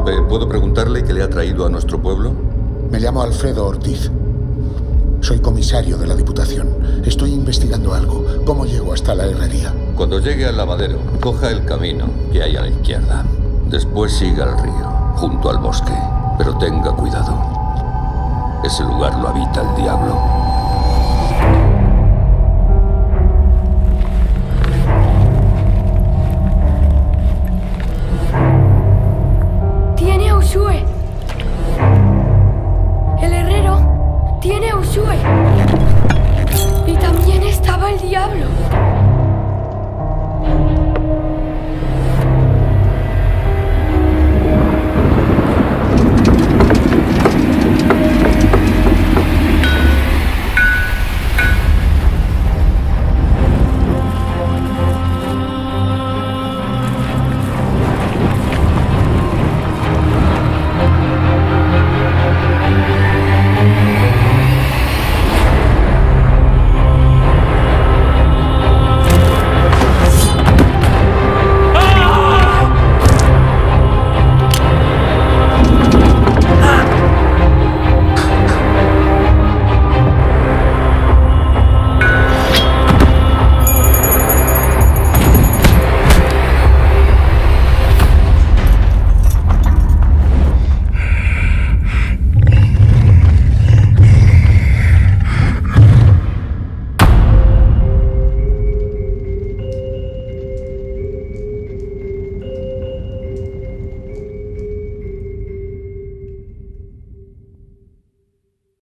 Disculpe, ¿puedo preguntarle qué le ha traído a nuestro pueblo? Me llamo Alfredo Ortiz. Soy comisario de la Diputación. Estoy investigando algo. ¿Cómo llego hasta la herrería? Cuando llegue al lavadero, coja el camino que hay a la izquierda. Después siga al río, junto al bosque. Pero tenga cuidado. Ese lugar lo habita el diablo.